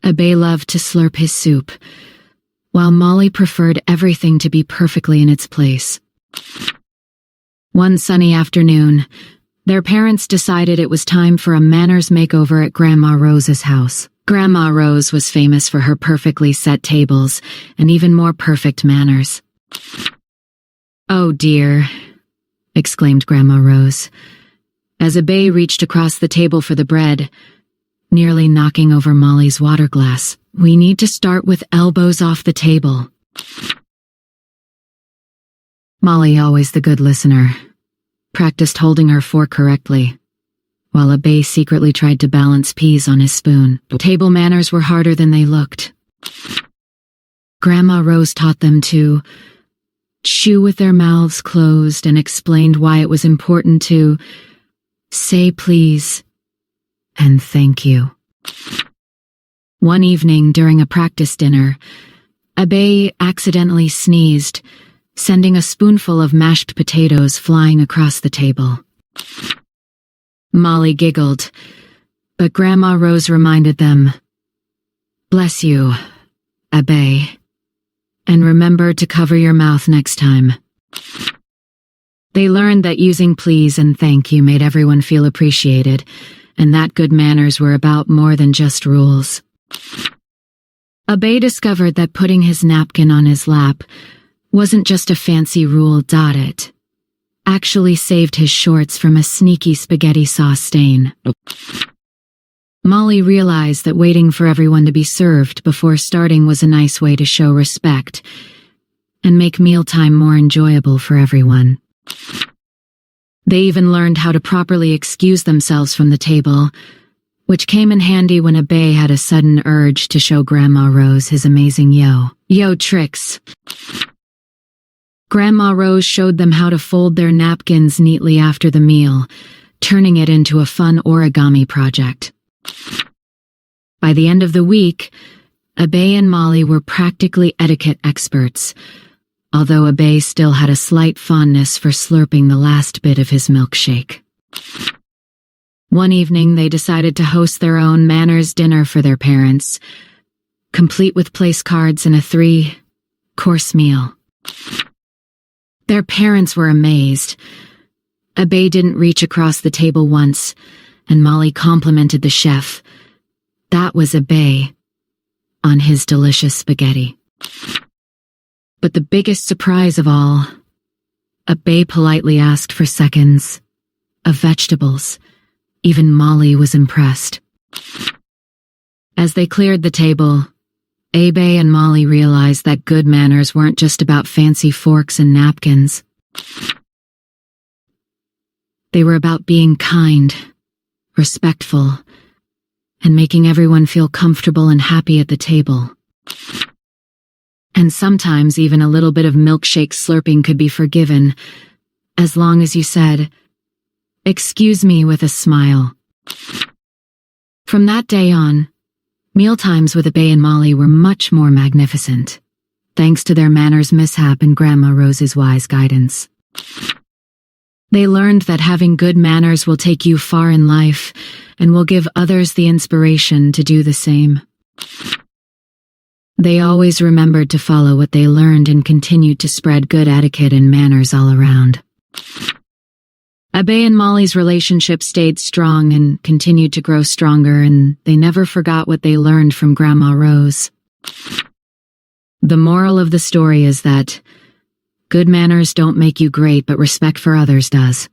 Abey loved to slurp his soup, while Molly preferred everything to be perfectly in its place. One sunny afternoon, their parents decided it was time for a manners makeover at Grandma Rose's house. Grandma Rose was famous for her perfectly set tables and even more perfect manners. "Oh dear," exclaimed Grandma Rose, as Abey reached across the table for the bread, nearly knocking over Molly's water glass. "We need to start with elbows off the table." Molly, always the good listener, practiced holding her fork correctly, while Abey secretly tried to balance peas on his spoon. Table manners were harder than they looked. Grandma Rose taught them to chew with their mouths closed and explained why it was important to say please and thank you. One evening during a practice dinner, Abey accidentally sneezed, sending a spoonful of mashed potatoes flying across the table. Molly giggled, but Grandma Rose reminded them, "Bless you, Abey, and remember to cover your mouth next time." They learned that using please and thank you made everyone feel appreciated, and that good manners were about more than just rules. Abey discovered that putting his napkin on his lap wasn't just a fancy rule. It actually saved his shorts from a sneaky spaghetti sauce stain. Molly realized that waiting for everyone to be served before starting was a nice way to show respect and make mealtime more enjoyable for everyone. They even learned how to properly excuse themselves from the table, which came in handy when Abey had a sudden urge to show Grandma Rose his amazing yo tricks. Grandma Rose showed them how to fold their napkins neatly after the meal, turning it into a fun origami project. By the end of the week, Abey and Molly were practically etiquette experts, although Abey still had a slight fondness for slurping the last bit of his milkshake. One evening, they decided to host their own manners dinner for their parents, complete with place cards and a 3-course meal. Their parents were amazed. Abey didn't reach across the table once, and Molly complimented the chef. That was Abey on his delicious spaghetti. But the biggest surprise of all, Abey politely asked for seconds of vegetables. Even Molly was impressed. As they cleared the table, Abey and Molly realized that good manners weren't just about fancy forks and napkins. They were about being kind, respectful, and making everyone feel comfortable and happy at the table. And sometimes even a little bit of milkshake slurping could be forgiven, as long as you said, "Excuse me," with a smile. From that day on, mealtimes with Abey and Molly were much more magnificent, thanks to their manners mishap and Grandma Rose's wise guidance. They learned that having good manners will take you far in life and will give others the inspiration to do the same. They always remembered to follow what they learned and continued to spread good etiquette and manners all around. Abey and Molly's relationship stayed strong and continued to grow stronger, and they never forgot what they learned from Grandma Rose. The moral of the story is that good manners don't make you great, but respect for others does.